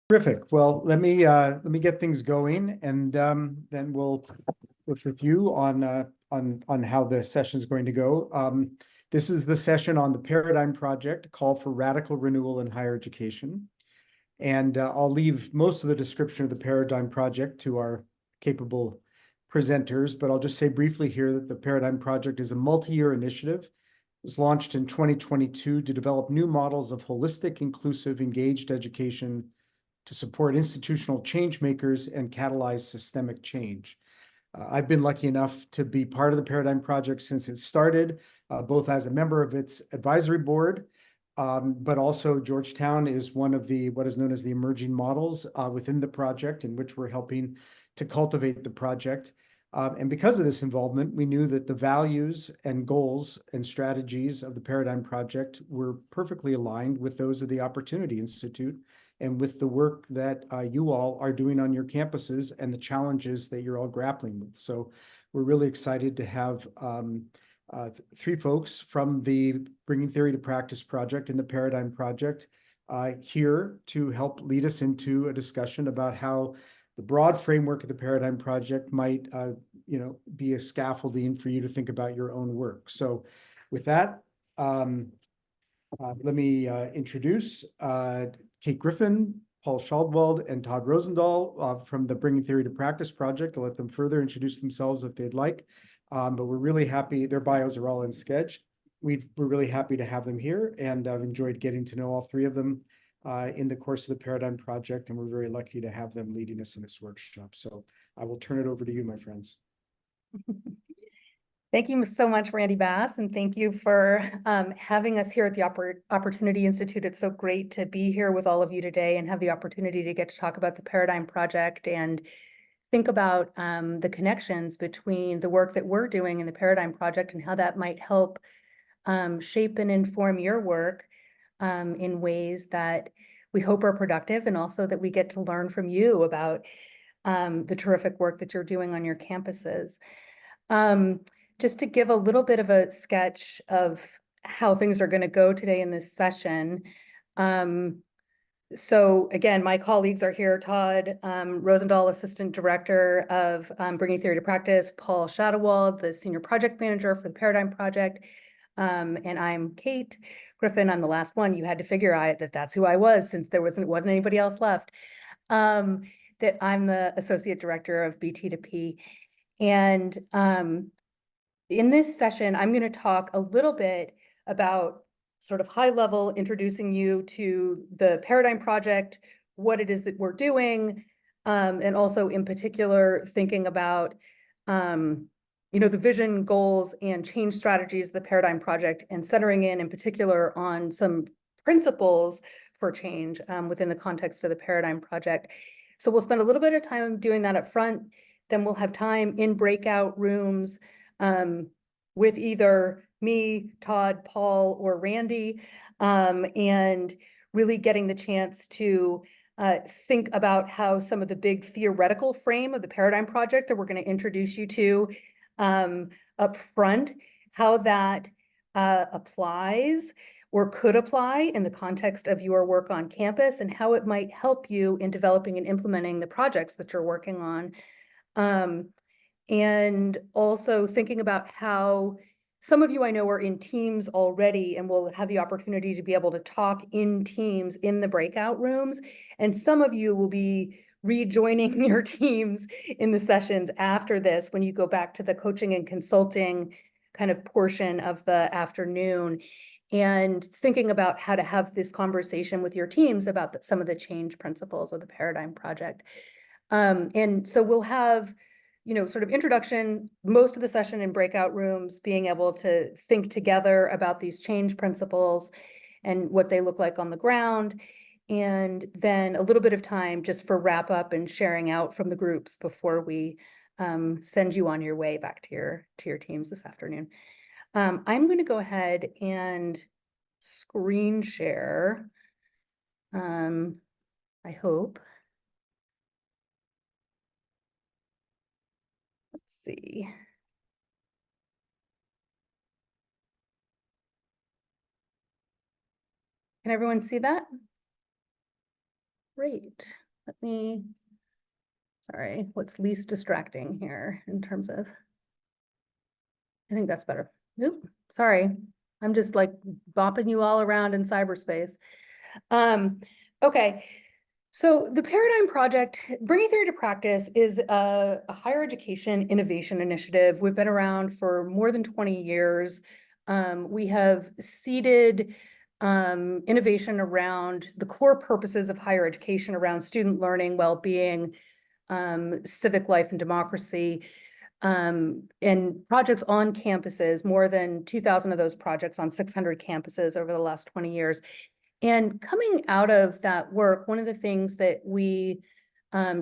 Terrific. Well, let me get things going, and then we'll work with you on how the session is going to go. This is the session on the Paradigm Project, Call for Radical Renewal in Higher Education. And I'll leave most of the description of the Paradigm Project to our capable presenters, but I'll just say briefly here that the Paradigm Project is a multi-year initiative. It was launched in 2022 to develop new models of holistic, inclusive, engaged education to support institutional change makers and catalyze systemic change. I've been lucky enough to be part of the Paradigm Project since it started, both as a member of its advisory board, but also Georgetown is one of the what is known as the emerging models within the project, in which we're helping to cultivate the project. And because of this involvement, we knew that the values and goals and strategies of the Paradigm Project were perfectly aligned with those of the Opportunity Institute and with the work that you all are doing on your campuses and the challenges that you're all grappling with. So we're really excited to have three folks from the Bringing Theory to Practice project and the Paradigm Project here to help lead us into a discussion about how the broad framework of the Paradigm Project might be a scaffolding for you to think about your own work. So with that, let me introduce Kate Griffin, Paul Schaldwald, and Todd Rosendahl from the Bringing Theory to Practice project. I'll let them further introduce themselves if they'd like. But we're really happy. Their bios are all in Sketch. We're really happy to have them here, and I've enjoyed getting to know all three of them in the course of the Paradigm Project, and we're very lucky to have them leading us in this workshop. So I will turn it over to you, my friends. Thank you so much, Randy Bass, and thank you for having us here at the Opportunity Institute. It's so great to be here with all of you today and have the opportunity to get to talk about the Paradigm Project and think about the connections between the work that we're doing in the Paradigm Project and how that might help shape and inform your work in ways that we hope are productive, and also that we get to learn from you about the terrific work that you're doing on your campuses. Just to give a little bit of a sketch of how things are going to go today in this session. So again, my colleagues are here: Todd Rosendahl, Assistant Director of Bringing Theory to Practice; Paul Schaldwald, the Senior Project Manager for the Paradigm Project; and I'm Kate Griffin. I'm the last one. You had to figure out that that's who I was, since there wasn't anybody else left. That I'm the Associate Director of BT2P. And in this session, I'm going to talk a little bit about sort of high level, introducing you to the Paradigm Project, what it is that we're doing, and also in particular thinking about the vision, goals, and change strategies of the Paradigm Project, and centering in particular on some principles for change within the context of the Paradigm Project. So we'll spend a little bit of time doing that up front. Then we'll have time in breakout rooms with either me, Todd, Paul, or Randy, and really getting the chance to think about how some of the big theoretical frame of the Paradigm Project that we're going to introduce you to up front, how that applies or could apply in the context of your work on campus, and how it might help you in developing and implementing the projects that you're working on. And also thinking about how some of you I know are in teams already and will have the opportunity to be able to talk in teams in the breakout rooms. And some of you will be rejoining your teams in the sessions after this, when you go back to the coaching and consulting kind of portion of the afternoon, and thinking about how to have this conversation with your teams about some of the change principles of the Paradigm Project. And so we'll have sort of introduction, most of the session in breakout rooms, being able to think together about these change principles and what they look like on the ground. And then a little bit of time just for wrap up and sharing out from the groups before we send you on your way back to your teams this afternoon. I'm going to go ahead and screen share. I hope. Let's see. Can everyone see that? Great. Sorry, what's least distracting here in terms of, I think that's better. Oop, sorry. I'm just like bopping you all around in cyberspace. Okay. So the Paradigm Project, Bringing Theory to Practice, is a higher education innovation initiative. We've been around for more than 20 years. We have seeded innovation around the core purposes of higher education, around student learning, well-being, civic life and democracy, and projects on campuses, more than 2,000 of those projects on 600 campuses over the last 20 years. And coming out of that work, one of the things that we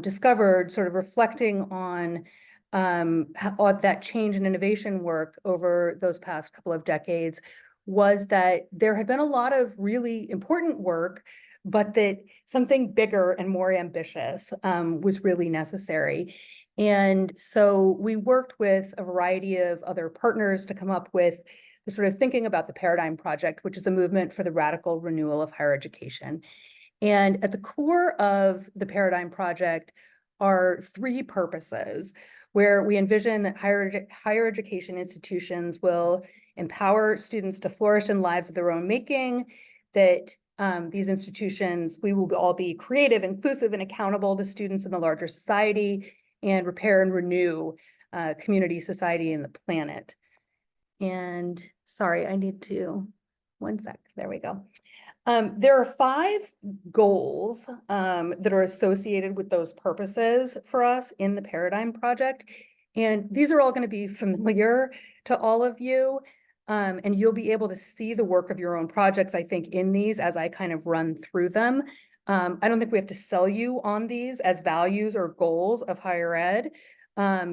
discovered, sort of reflecting on that change and innovation work over those past couple of decades, was that there had been a lot of really important work, but that something bigger and more ambitious was really necessary. And so we worked with a variety of other partners to come up with sort of thinking about the Paradigm Project, which is a movement for the radical renewal of higher education. And at the core of the Paradigm Project are three purposes, where we envision that higher education institutions will empower students to flourish in lives of their own making, that these institutions, we will all be creative, inclusive, and accountable to students in the larger society, and repair and renew community, society, and the planet. And sorry, I need to, one sec, there we go. There are 5 goals that are associated with those purposes for us in the Paradigm Project. And these are all going to be familiar to all of you. And you'll be able to see the work of your own projects, I think, in these as I kind of run through them. I don't think we have to sell you on these as values or goals of higher ed.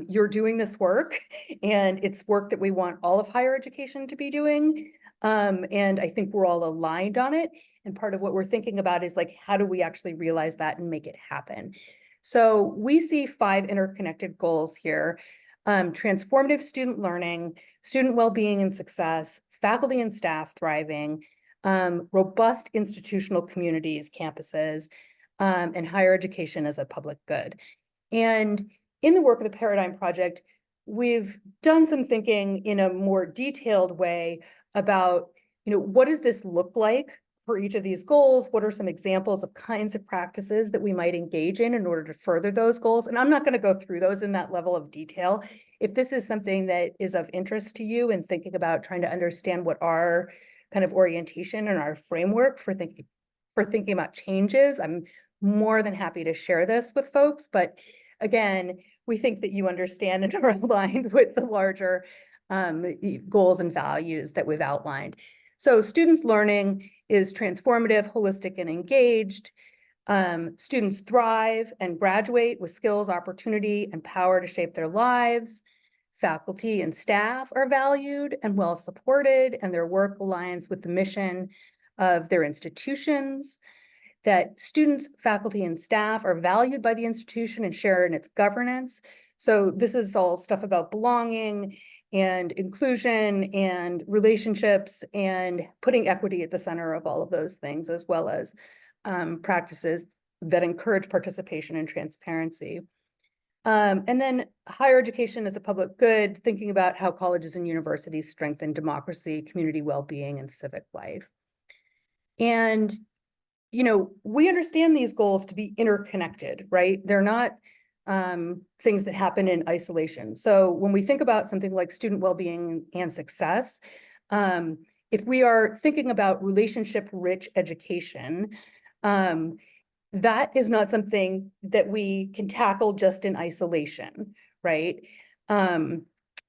You're doing this work, and it's work that we want all of higher education to be doing. And I think we're all aligned on it. And part of what we're thinking about is like, how do we actually realize that and make it happen? So we see 5 interconnected goals here: transformative student learning, student well-being and success, faculty and staff thriving, robust institutional communities, campuses, and higher education as a public good. And in the work of the Paradigm Project, we've done some thinking in a more detailed way about, what does this look like for each of these goals? What are some examples of kinds of practices that we might engage in order to further those goals? And I'm not going to go through those in that level of detail. If this is something that is of interest to you and thinking about trying to understand what our kind of orientation and our framework for thinking about changes, I'm more than happy to share this with folks. But again, we think that you understand and are aligned with the larger goals and values that we've outlined. So students' learning is transformative, holistic, and engaged. Students thrive and graduate with skills, opportunity, and power to shape their lives. Faculty and staff are valued and well supported, and their work aligns with the mission of their institutions. That students, faculty, and staff are valued by the institution and share in its governance. So this is all stuff about belonging and inclusion and relationships and putting equity at the center of all of those things, as well as practices that encourage participation and transparency. And then higher education as a public good, thinking about how colleges and universities strengthen democracy, community well-being, and civic life. And we understand these goals to be interconnected, right? They're not things that happen in isolation. So when we think about something like student well-being and success, if we are thinking about relationship-rich education, that is not something that we can tackle just in isolation, right?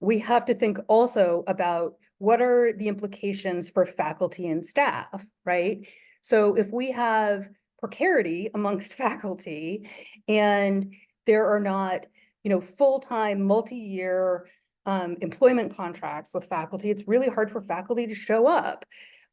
We have to think also about what are the implications for faculty and staff, right? So if we have precarity amongst faculty and there are not, full-time, multi-year employment contracts with faculty, it's really hard for faculty to show up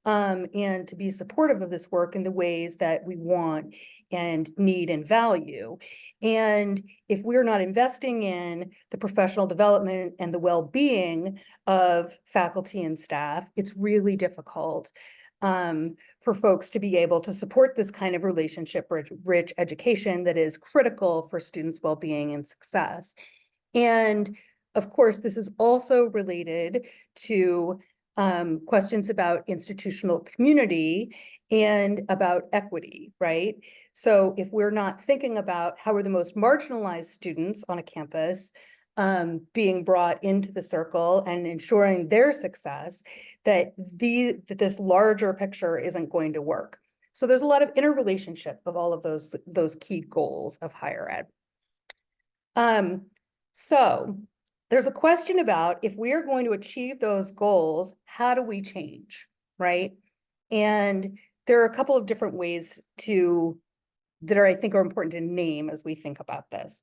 and to be supportive of this work in the ways that we want and need and value. And if we're not investing in the professional development and the well-being of faculty and staff, it's really difficult for folks to be able to support this kind of relationship-rich education that is critical for students' well-being and success. And of course, this is also related to questions about institutional community and about equity, right? So if we're not thinking about how are the most marginalized students on a campus being brought into the circle and ensuring their success, that this larger picture isn't going to work. So there's a lot of interrelationship of all of those key goals of higher ed. So there's a question about if we are going to achieve those goals, how do we change, right? And there are a couple of different ways that I think are important to name as we think about this.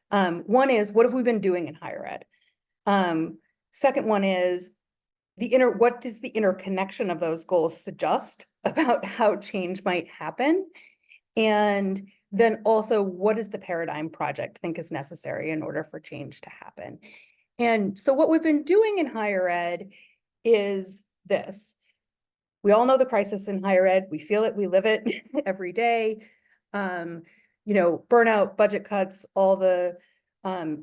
One is, what have we been doing in higher ed? Second one is what does the interconnection of those goals suggest about how change might happen? And then also, what does the Paradigm Project think is necessary in order for change to happen? And so what we've been doing in higher ed is this. We all know the crisis in higher ed. We feel it, we live it every day. Burnout, budget cuts, all the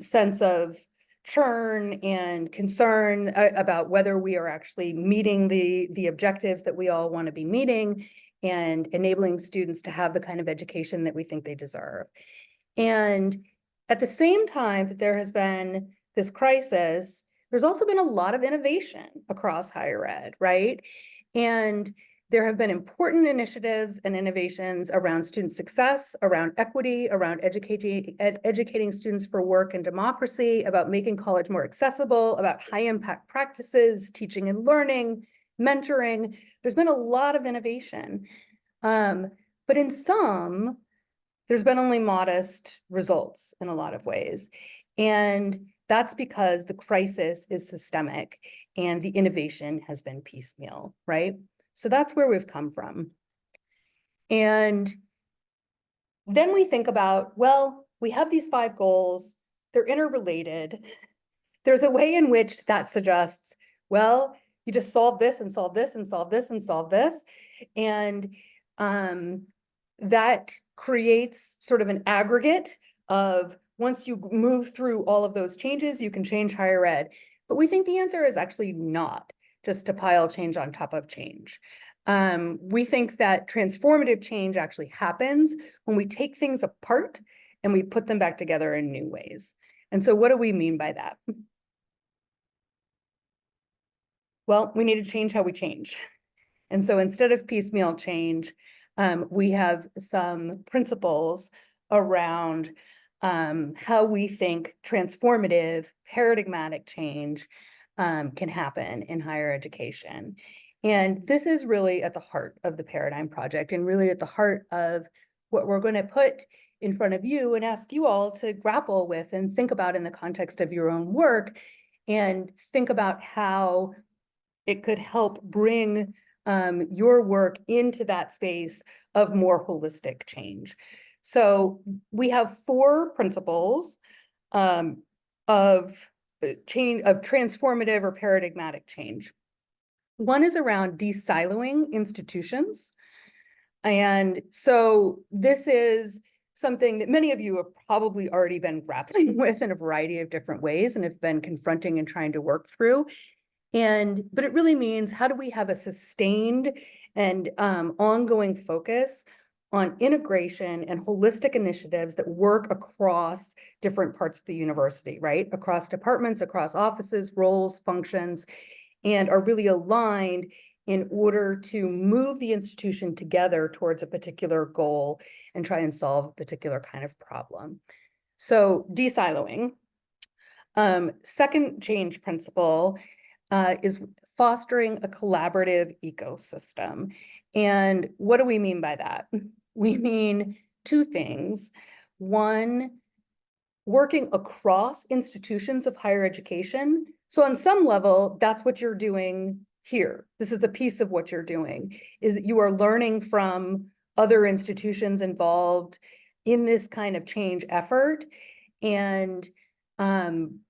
sense of churn and concern about whether we are actually meeting the objectives that we all want to be meeting and enabling students to have the kind of education that we think they deserve. And at the same time that there has been this crisis, there's also been a lot of innovation across higher ed, right? And there have been important initiatives and innovations around student success, around equity, around educating students for work and democracy, about making college more accessible, about high impact practices, teaching and learning, mentoring. There's been a lot of innovation. But in some, there's been only modest results in a lot of ways. And that's because the crisis is systemic and the innovation has been piecemeal, right? So that's where we've come from. And then we think about, well, we have these 5 goals, they're interrelated. There's a way in which that suggests, well, you just solve this and solve this and solve this and solve this. And that creates sort of an aggregate of once you move through all of those changes, you can change higher ed. But we think the answer is actually not just to pile change on top of change. We think that transformative change actually happens when we take things apart and we put them back together in new ways. And so what do we mean by that? Well, we need to change how we change. And so instead of piecemeal change, we have some principles around how we think transformative, paradigmatic change can happen in higher education. And this is really at the heart of the Paradigm Project and really at the heart of what we're going to put in front of you and ask you all to grapple with and think about in the context of your own work and think about how it could help bring your work into that space of more holistic change. So we have 4 principles of change, of transformative or paradigmatic change. One is around de-siloing institutions. And so this is something that many of you have probably already been grappling with in a variety of different ways and have been confronting and trying to work through. But it really means, how do we have a sustained and ongoing focus on integration and holistic initiatives that work across different parts of the university, right? Across departments, across offices, roles, functions, and are really aligned in order to move the institution together towards a particular goal and try and solve a particular kind of problem. So de-siloing. Second change principle is fostering a collaborative ecosystem. And what do we mean by that? We mean 2 things. One, working across institutions of higher education. So on some level, that's what you're doing here. This is a piece of what you're doing, is that you are learning from other institutions involved in this kind of change effort and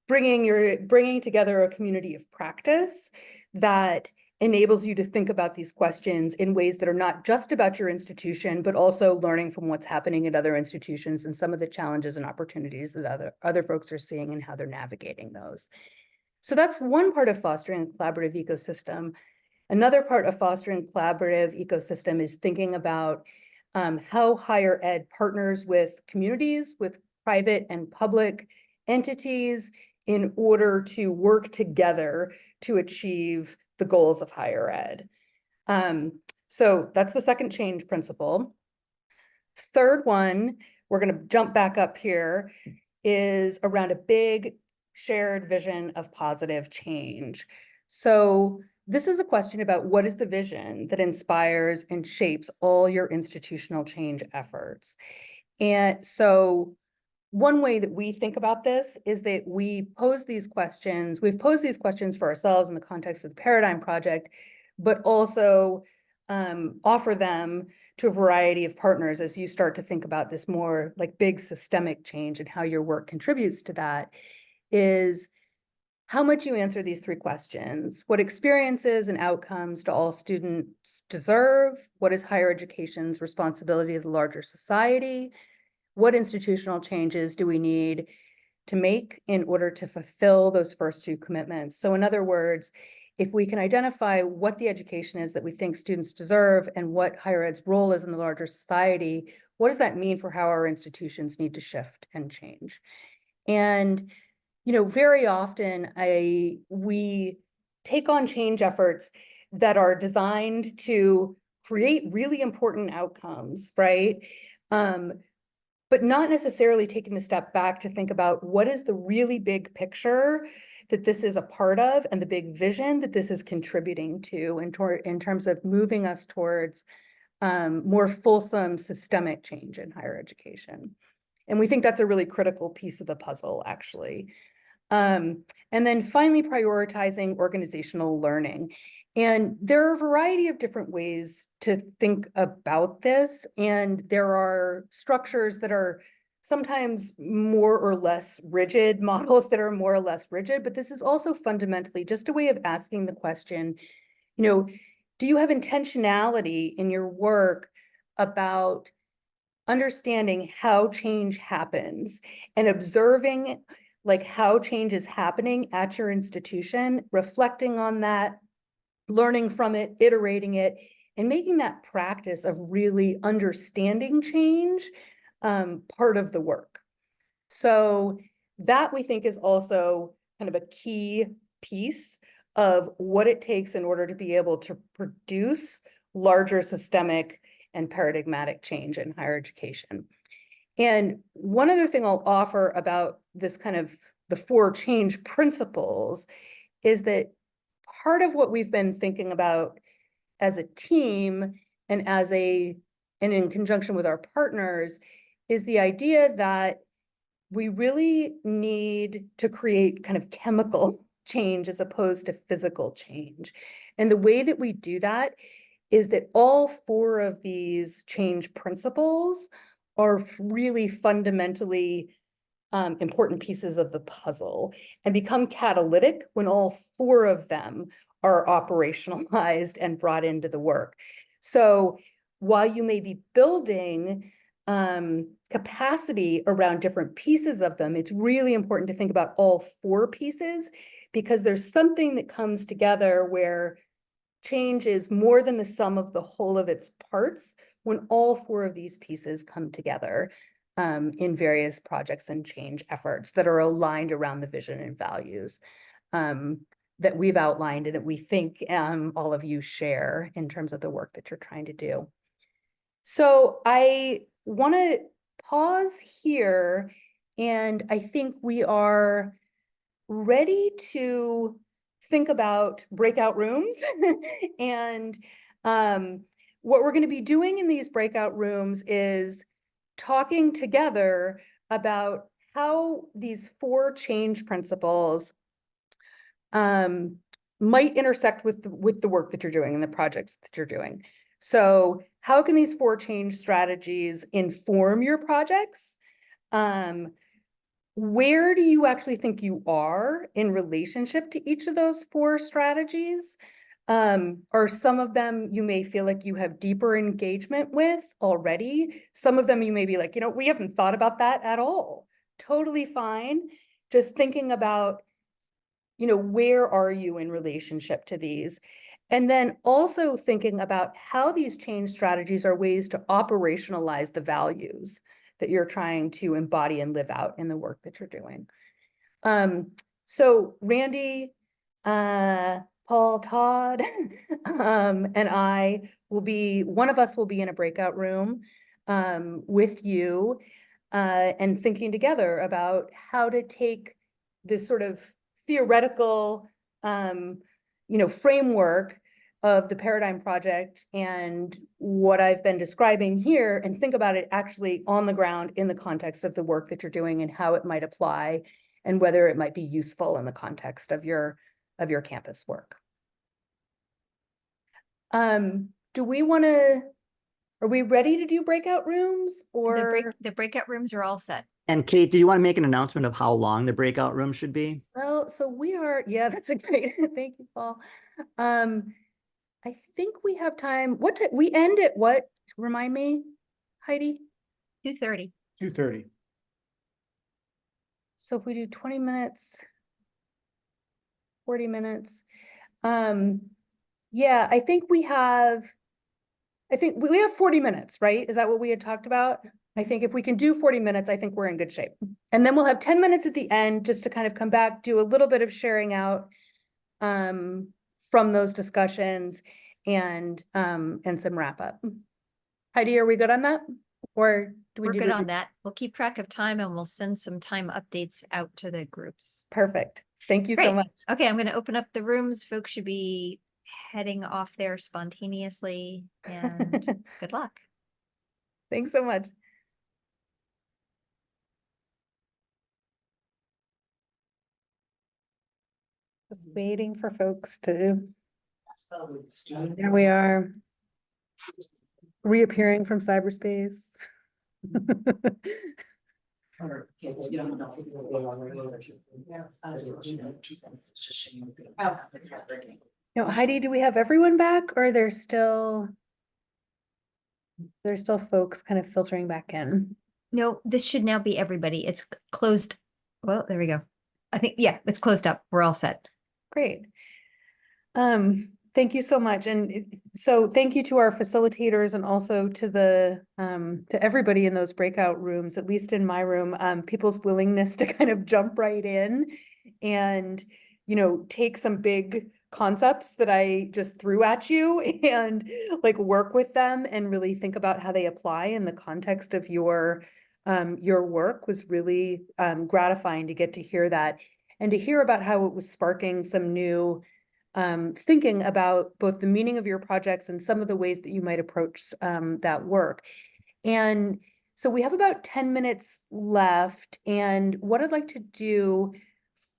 bringing together a community of practice that enables you to think about these questions in ways that are not just about your institution, but also learning from what's happening at other institutions and some of the challenges and opportunities that other folks are seeing and how they're navigating those. So that's one part of fostering a collaborative ecosystem. Another part of fostering collaborative ecosystem is thinking about how higher ed partners with communities, with private and public entities in order to work together to achieve the goals of higher ed. So that's the second change principle. Third one, we're going to jump back up here, is around a big shared vision of positive change. So this is a question about what is the vision that inspires and shapes all your institutional change efforts. And so one way that we think about this is that we've posed these questions for ourselves in the context of the Paradigm Project, but also offer them to a variety of partners as you start to think about this more like big systemic change and how your work contributes to that, is how much you answer these three questions. What experiences and outcomes do all students deserve? What is higher education's responsibility of the larger society? What institutional changes do we need to make in order to fulfill those first two commitments? So in other words, if we can identify what the education is that we think students deserve and what higher ed's role is in the larger society, what does that mean for how our institutions need to shift and change? And, you know, very often we take on change efforts that are designed to create really important outcomes, right? But not necessarily taking the step back to think about what is the really big picture that this is a part of and the big vision that this is contributing to in terms of moving us towards more fulsome systemic change in higher education. And we think that's a really critical piece of the puzzle, actually. And then finally, prioritizing organizational learning. And there are a variety of different ways to think about this. And there are structures that are sometimes more or less rigid, models that are more or less rigid, but this is also fundamentally just a way of asking the question, you know, do you have intentionality in your work about understanding how change happens and observing like how change is happening at your institution, reflecting on that, learning from it, iterating it, and making that practice of really understanding change part of the work. So that we think is also kind of a key piece of what it takes in order to be able to produce larger systemic and paradigmatic change in higher education. And one other thing I'll offer about this kind of the four change principles is that part of what we've been thinking about as a team and in conjunction with our partners is the idea that we really need to create kind of chemical change as opposed to physical change. And the way that we do that is that all four of these change principles are really fundamentally important pieces of the puzzle and become catalytic when all four of them are operationalized and brought into the work. So while you may be building capacity around different pieces of them, it's really important to think about all four pieces because there's something that comes together where change is more than the sum of the whole of its parts when all four of these pieces come together in various projects and change efforts that are aligned around the vision and values that we've outlined and that we think all of you share in terms of the work that you're trying to do. So I want to pause here, and I think we are ready to think about breakout rooms and what we're going to be doing in these breakout rooms is talking together about how these four change principles might intersect with the work that you're doing and the projects that you're doing. So how can these four change strategies inform your projects? Where do you actually think you are in relationship to each of those four strategies? Or some of them you may feel like you have deeper engagement with already. Some of them you may be like, we haven't thought about that at all. Totally fine. Just thinking about, where are you in relationship to these? And then also thinking about how these change strategies are ways to operationalize the values that you're trying to embody and live out in the work that you're doing. So Randy, Paul, Todd, and I one of us will be in a breakout room, with you, and thinking together about how to take this sort of theoretical, framework of the Paradigm Project and what I've been describing here, and think about it actually on the ground in the context of the work that you're doing and how it might apply and whether it might be useful in the context of your campus work. Do we want to, are we ready to do breakout rooms or? The breakout rooms are all set. And Kate, do you want to make an announcement of how long the breakout room should be? Well, so we are, yeah, that's a great, thank you, Paul. I think we have time. We end at what? Remind me, Heidi? 2:30. 2:30. So if we do 20 minutes, 40 minutes, yeah, I think we have 40 minutes, right? Is that what we had talked about? I think if we can do 40 minutes, I think we're in good shape. And then we'll have 10 minutes at the end just to kind of come back, do a little bit of sharing out from those discussions and some wrap up. Heidi, are we good on that? Or do we We're do good on that. We'll keep track of time and we'll send some time updates out to the groups. Perfect. Thank you so Great. much. Okay, I'm going to open up the rooms. Folks should be heading off there spontaneously, and good luck. Thanks so much. Just waiting for folks to. There we are. Reappearing from cyberspace. No, Heidi, do we have everyone back, or there's still folks kind of filtering back in? No, this should now be everybody. It's closed. Well, there we go. I think, yeah, it's closed up. We're all set. Great. Thank you so much. And so thank you to our facilitators and also to to everybody in those breakout rooms, at least in my room, people's willingness to kind of jump right in and, take some big concepts that I just threw at you and like work with them and really think about how they apply in the context of your work was really gratifying to get to hear that and to hear about how it was sparking some new thinking about both the meaning of your projects and some of the ways that you might approach that work. And so we have about 10 minutes left. And what I'd like to do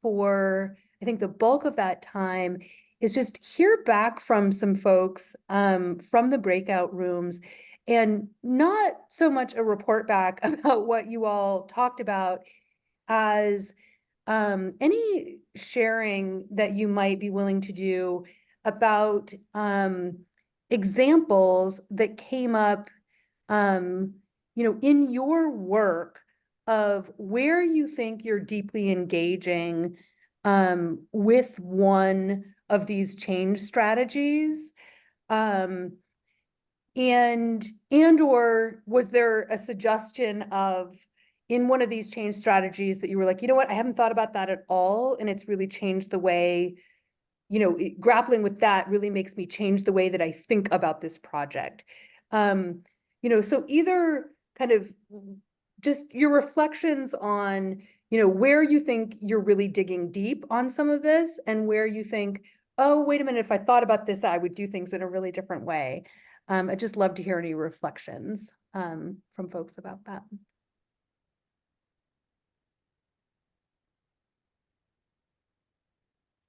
for, I think, the bulk of that time is just hear back from some folks from the breakout rooms, and not so much a report back about what you all talked about as any sharing that you might be willing to do about examples that came up, in your work of where you think you're deeply engaging with one of these change strategies, and or was there a suggestion of in one of these change strategies that you were like, you know what, I haven't thought about that at all. And it's really changed the way, grappling with that really makes me change the way that I think about this project. So either kind of just your reflections on, where you think you're really digging deep on some of this and where you think, oh, wait a minute, if I thought about this, I would do things in a really different way. I'd just love to hear any reflections from folks about that.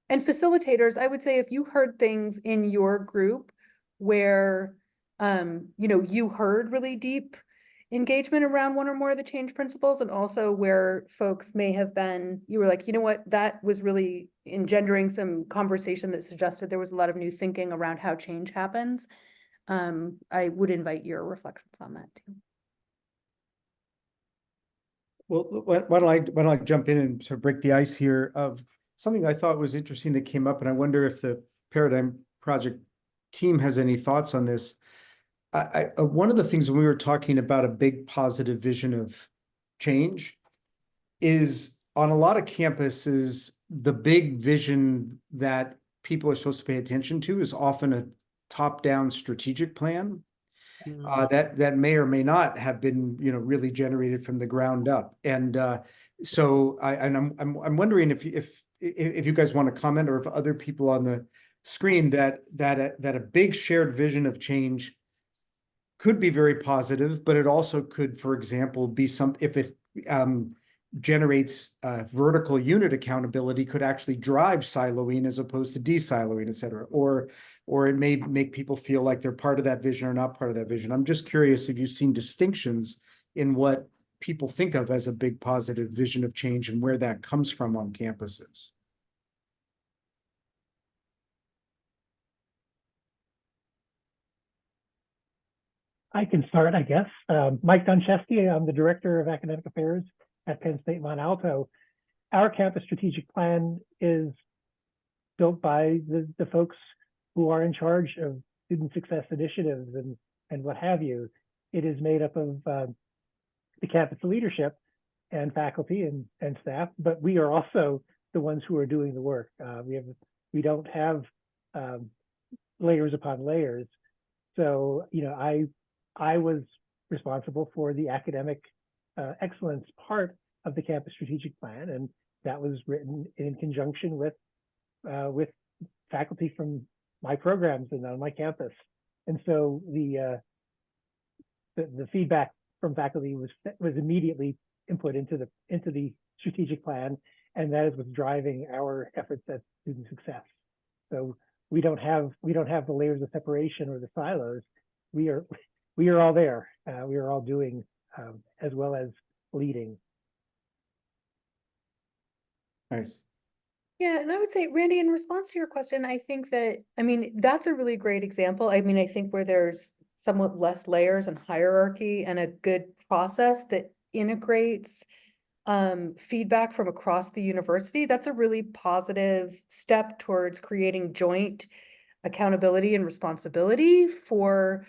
And facilitators, I would say if you heard things in your group where, you heard really deep engagement around one or more of the change principles, and also where folks may have been, you were like, you know what, that was really engendering some conversation that suggested there was a lot of new thinking around how change happens. I would invite your reflections on that too. Well, why don't I jump in and sort of break the ice here of something I thought was interesting that came up, and I wonder if the Paradigm Project team has any thoughts on this. One of the things when we were talking about a big positive vision of change is on a lot of campuses, the big vision that people are supposed to pay attention to is often a top-down strategic plan. That may or may not have been, really generated from the ground up. And so I'm wondering if you guys want to comment, or if other people on the screen, that a big shared vision of change could be very positive, but it also could, for example, be if it generates vertical unit accountability, could actually drive siloing as opposed to de-siloing, et cetera. Or it may make people feel like they're part of that vision or not part of that vision. I'm just curious if you've seen distinctions in what people think of as a big positive vision of change and where that comes from on campuses. I can start, I guess. Mike Dunchesky, I'm the Director of Academic Affairs at Penn State Mont Alto. Our campus strategic plan is built by the folks who are in charge of student success initiatives and what have you. It is made up of the campus leadership and faculty and staff, but we are also the ones who are doing the work. We don't have layers upon layers. So, I was responsible for the academic excellence part of the campus strategic plan, and that was written in conjunction with faculty from my programs and on my campus. And so the feedback from faculty was immediately input into the strategic plan, and that is what's driving our efforts at student success. So we don't have the layers of separation or the silos. We are all there. We are all doing as well as leading. Nice. Yeah, and I would say, Randy, in response to your question, I think that, that's a really great example. I think where there's somewhat less layers and hierarchy and a good process that integrates feedback from across the university, that's a really positive step towards creating joint accountability and responsibility for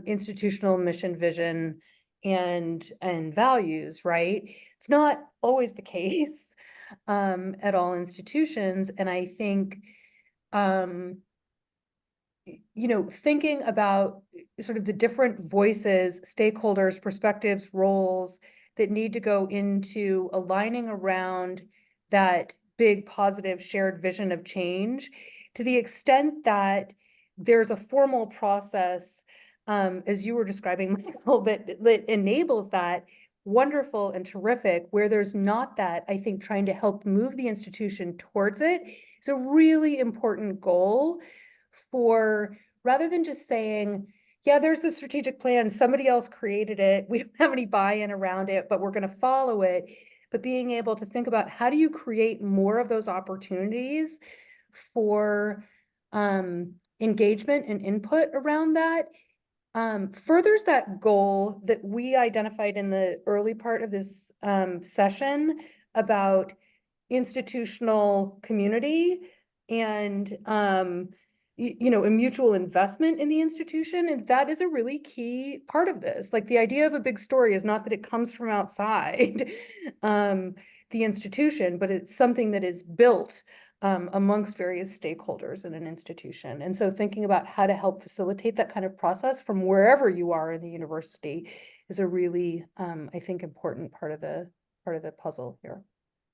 institutional mission, vision, and values, right? It's not always the case at all institutions. And I think, thinking about sort of the different voices, stakeholders, perspectives, roles that need to go into aligning around that big positive shared vision of change, to the extent that there's a formal process, as you were describing, Michael, that enables that, wonderful and terrific. Where there's not that, I think trying to help move the institution towards it is a really important goal for, rather than just saying, yeah, there's the strategic plan, somebody else created it, we don't have any buy-in around it, but we're going to follow it. But being able to think about how do you create more of those opportunities for engagement and input around that, furthers that goal that we identified in the early part of this session about institutional community and a mutual investment in the institution. And that is a really key part of this. Like, the idea of a big story is not that it comes from outside the institution, but it's something that is built amongst various stakeholders in an institution. And so thinking about how to help facilitate that kind of process from wherever you are in the university is a really, I think, important part of the puzzle here.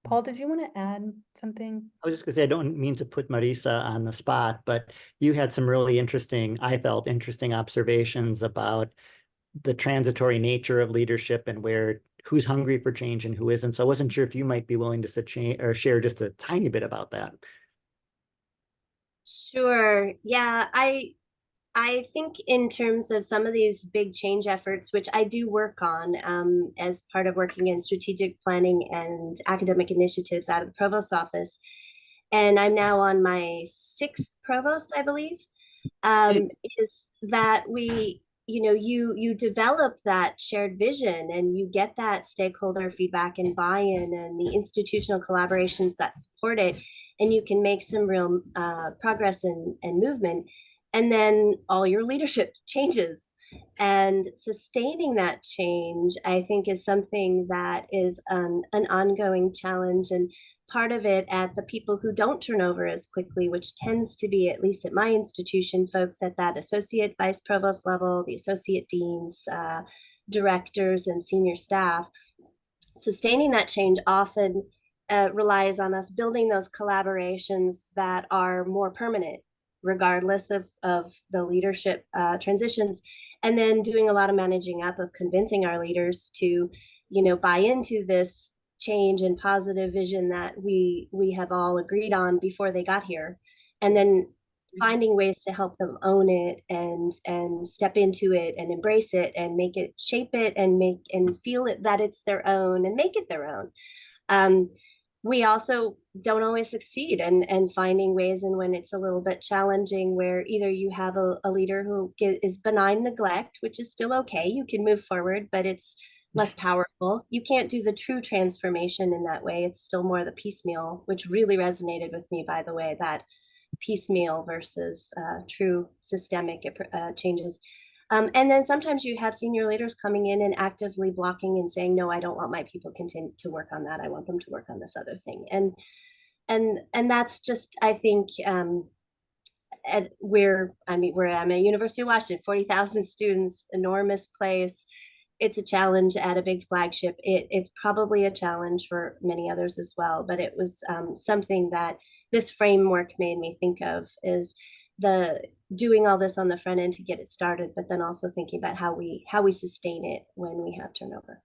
Paul, did you want to add something? I was just gonna say, I don't mean to put Marisa on the spot, but you had some really interesting, I felt interesting observations about the transitory nature of leadership and who's hungry for change and who isn't. So I wasn't sure if you might be willing to share just a tiny bit about that. Sure. Yeah, I think in terms of some of these big change efforts, which I do work on as part of working in strategic planning and academic initiatives out of the provost office, and I'm now on my 6th provost, I believe, is that you develop that shared vision and you get that stakeholder feedback and buy-in and the institutional collaborations that support it, and you can make some real progress and movement, and then all your leadership changes, and sustaining that change, I think, is something that is an ongoing challenge. And part of it at the people who don't turn over as quickly, which tends to be, at least at my institution, folks at that associate vice provost level, the associate deans, directors, and senior staff. Sustaining that change often relies on us building those collaborations that are more permanent, regardless of the leadership transitions, and then doing a lot of managing up of convincing our leaders to, buy into this change and positive vision that we have all agreed on before they got here, and then finding ways to help them own it and step into it and embrace it and make it, shape it, and make and feel it, that it's their own, and make it their own. We also don't always succeed and finding ways, and when it's a little bit challenging, where either you have a leader who is benign neglect, which is still okay, you can move forward, but it's less powerful. You can't do the true transformation in that way. It's still more the piecemeal, which really resonated with me, by the way, that piecemeal versus true systemic changes. And then sometimes you have senior leaders coming in and actively blocking and saying, no, I don't want my people continue to work on that. I want them to work on this other thing. And that's just, I think, we're at University of Washington, 40,000 students, enormous place. It's a challenge at a big flagship. It's probably a challenge for many others as well, but it was something that this framework made me think of, is the doing all this on the front end to get it started, but then also thinking about how we sustain it when we have turnover.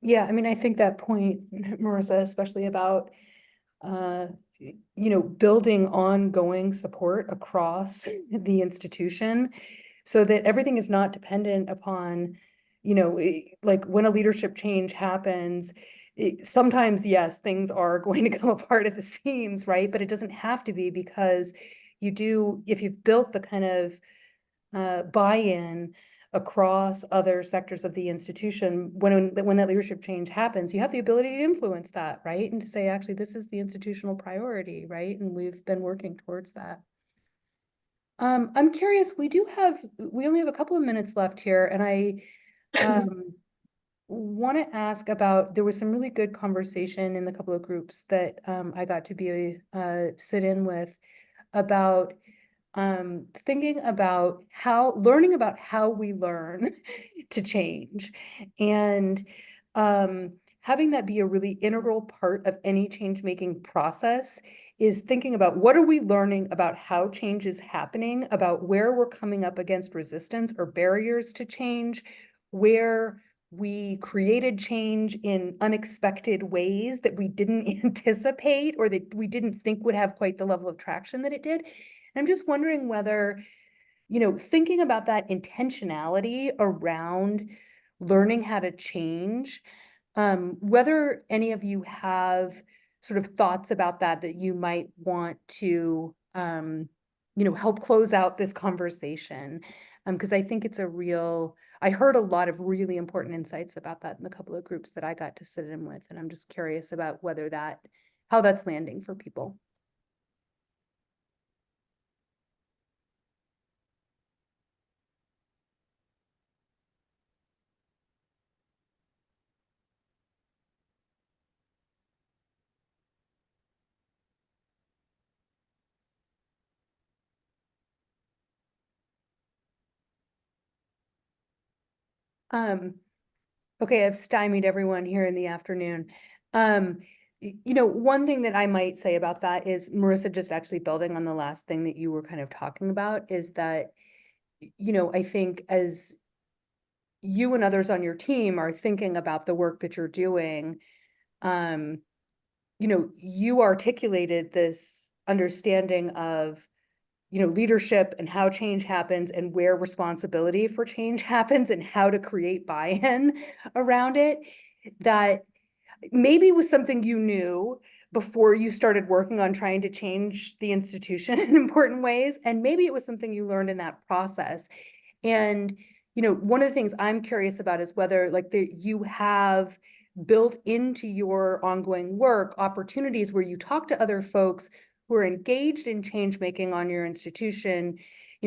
Yeah, I mean, I think that point, Marissa, especially about building ongoing support across the institution, so that everything is not dependent upon, like when a leadership change happens, sometimes, yes, things are going to come apart at the seams, right? But it doesn't have to be, because if you've built the kind of buy-in across other sectors of the institution, when that leadership change happens, you have the ability to influence that, right? And to say, actually, this is the institutional priority, right? And we've been working towards that. I'm curious, we only have a couple of minutes left here, and I want to ask about, there was some really good conversation in the couple of groups that I got to sit in with, about thinking about learning about how we learn to change, and having that be a really integral part of any change-making process, is thinking about what are we learning about how change is happening, about where we're coming up against resistance or barriers to change, where we created change in unexpected ways that we didn't anticipate, or that we didn't think would have quite the level of traction that it did. I'm just wondering whether, thinking about that intentionality around learning how to change, whether any of you have sort of thoughts about that you might want to, help close out this conversation. Because I think I heard a lot of really important insights about that in the couple of groups that I got to sit in with. And I'm just curious about how that's landing for people. Okay, I've stymied everyone here in the afternoon. One thing that I might say about that is, Marissa, just actually building on the last thing that you were kind of talking about, is that, I think as you and others on your team are thinking about the work that you're doing, you articulated this understanding of, leadership and how change happens and where responsibility for change happens and how to create buy-in around it, that maybe was something you knew before you started working on trying to change the institution in important ways. And maybe it was something you learned in that process. And, one of the things I'm curious about is whether you have built into your ongoing work opportunities where you talk to other folks who are engaged in change making on your institution,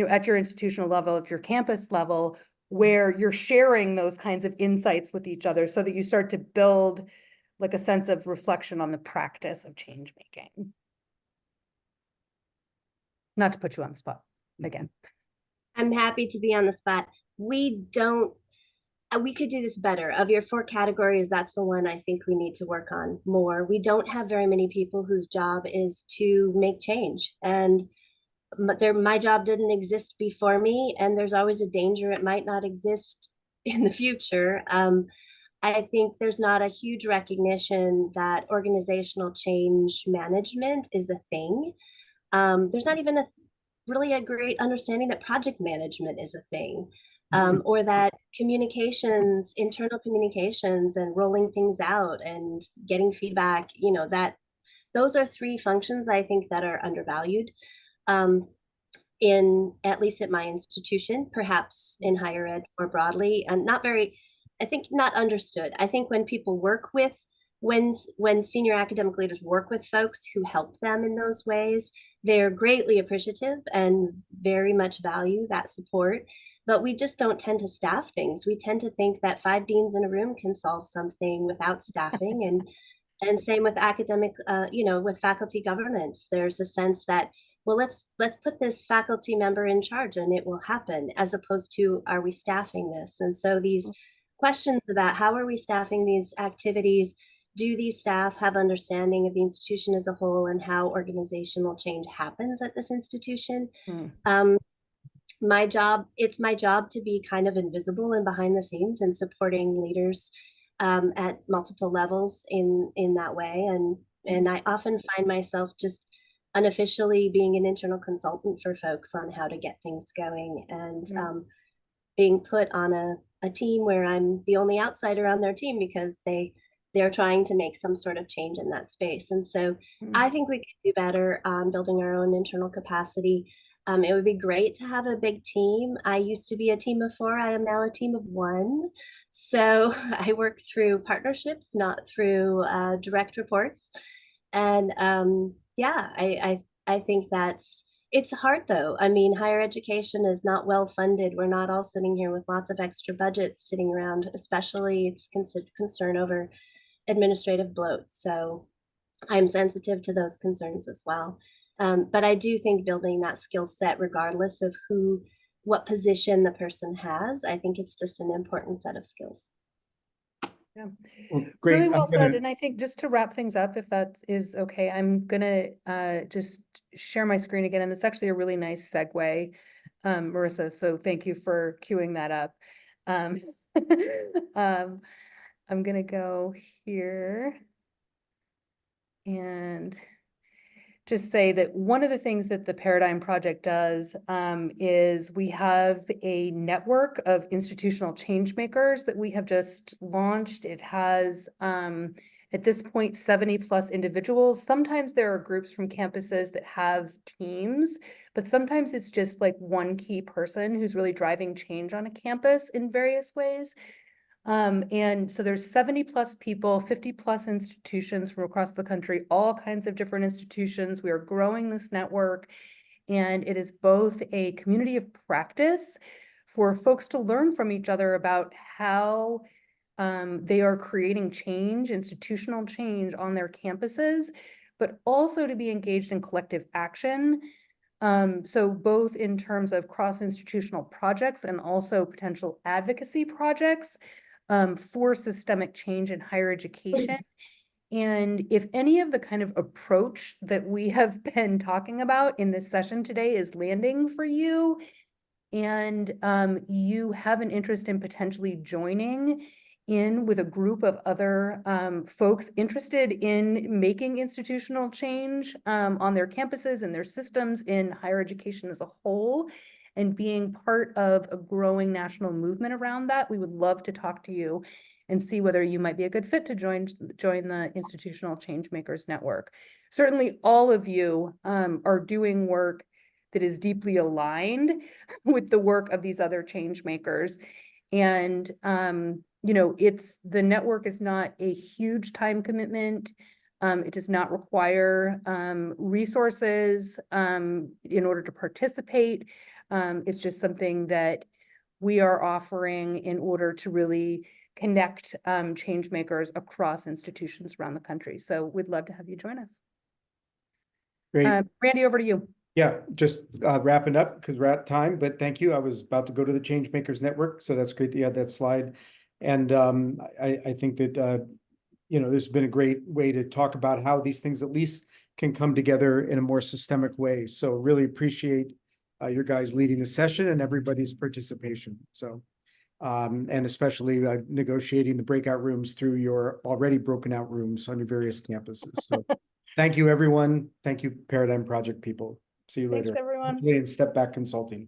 at your institutional level, at your campus level, where you're sharing those kinds of insights with each other so that you start to build like a sense of reflection on the practice of change making. Not to put you on the spot again. I'm happy to be on the spot. We could do this better. Of your 4 categories, that's the one I think we need to work on more. We don't have very many people whose job is to make change. And my job didn't exist before me, and there's always a danger it might not exist in the future. I think there's not a huge recognition that organizational change management is a thing. There's not even really a great understanding that project management is a thing, or that internal communications and rolling things out and getting feedback, that those are 3 functions I think that are undervalued, in at least at my institution, perhaps in higher ed more broadly, and I think not understood. I think when people work with, when senior academic leaders work with folks who help them in those ways, they're greatly appreciative and very much value that support. But we just don't tend to staff things. We tend to think that 5 deans in a room can solve something without staffing, and same with academic, with faculty governance. There's a sense that, well, let's put this faculty member in charge and it will happen, as opposed to, are we staffing this? And so these questions about how are we staffing these activities, do these staff have understanding of the institution as a whole and how organizational change happens at this institution? It's my job to be kind of invisible and behind the scenes and supporting leaders at multiple levels in that way. And I often find myself just unofficially being an internal consultant for folks on how to get things going, and being put on a team where I'm the only outsider on their team because they're trying to make some sort of change in that space. And so I think we could do better on building our own internal capacity. It would be great to have a big team. I used to be a team of 4. I am now a team of 1. So I work through partnerships, not through direct reports. And I think it's hard though. I mean, higher education is not well funded. We're not all sitting here with lots of extra budgets sitting around, especially it's concern over administrative bloat. So I'm sensitive to those concerns as well. But I do think building that skill set, regardless of what position the person has, I think it's just an important set of skills. Yeah. Well, great. Really well said. And I think just to wrap things up, if that is okay, I'm gonna just share my screen again. And it's actually a really nice segue, Marissa. So thank you for queuing that up. I'm gonna go here and just say that one of the things that the Paradigm Project does is we have a network of institutional change makers that we have just launched. It has, at this point, 70+ individuals. Sometimes there are groups from campuses that have teams, but sometimes it's just like one key person who's really driving change on a campus in various ways. And so there's 70+ people, 50+ institutions from across the country, all kinds of different institutions. We are growing this network, and it is both a community of practice for folks to learn from each other about how they are creating change, institutional change on their campuses, but also to be engaged in collective action. So both in terms of cross-institutional projects and also potential advocacy projects for systemic change in higher education. And if any of the kind of approach that we have been talking about in this session today is landing for you, and you have an interest in potentially joining in with a group of other folks interested in making institutional change on their campuses and their systems in higher education as a whole, and being part of a growing national movement around that, we would love to talk to you and see whether you might be a good fit to join the Institutional Changemakers Network. Certainly all of you are doing work that is deeply aligned with the work of these other change makers. And, you know, the network is not a huge time commitment. It does not require resources in order to participate. It's just something that we are offering in order to really connect change makers across institutions around the country. So we'd love to have you join us. Great. Randy, over to you. Yeah, just wrapping up because we're at time, but thank you. I was about to go to the Changemakers Network, so that's great that you had that slide. And I think that, you know, this has been a great way to talk about how these things at least can come together in a more systemic way. So really appreciate your guys leading the session and everybody's participation. So, and especially negotiating the breakout rooms through your already broken out rooms on your various campuses. So thank you, everyone. Thank you, Paradigm Project people. See you later. Thanks, everyone. And Step Back Consulting.